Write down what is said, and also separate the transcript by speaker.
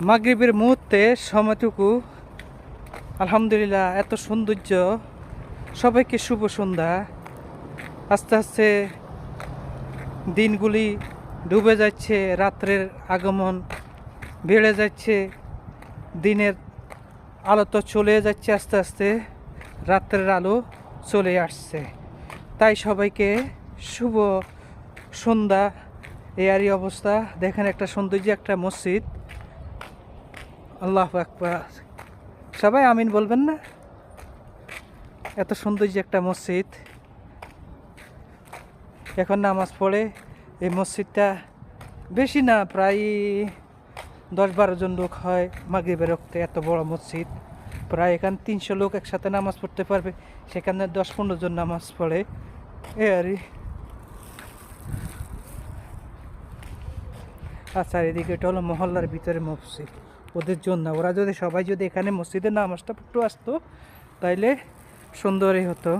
Speaker 1: মাগরিবের মুহূর্তে সময়টুকু আলহামদুলিল্লাহ এত সৌন্দর্য। সবাইকে শুভ সন্ধ্যা। আস্তে আস্তে দিনগুলি ডুবে যাচ্ছে, রাত্রের আগমন বেড়ে যাচ্ছে, দিনের আলো তো চলে যাচ্ছে, আস্তে আস্তে রাত্রের আলো চলে আসছে। তাই সবাইকে শুভ সন্ধ্যা। এই অবস্থা দেখেন, একটা সৌন্দর্য, একটা মসজিদ। আল্লাহু আকবার, সবাই আমিন বলবেন না? এত সৌন্দর্য একটা মসজিদ। এখন নামাজ পড়ে এই মসজিদটা বেশি না, প্রায় 10-12 জন লোক হয় মাগরিবের ওয়াক্তে। এত বড় মসজিদ, প্রায় এখানে 300 লোক একসাথে নামাজ পড়তে পারবে। সেখানে 10-15 জন নামাজ পড়ে। আচ্ছা, এদিকে এটা হলো মহল্লার ভিতরে মসজিদ। ওদের জন্য, ওরা যদি সবাই যদি এখানে মসজিদে নামাজটা একটু আসতো তাইলে সুন্দরই হতো।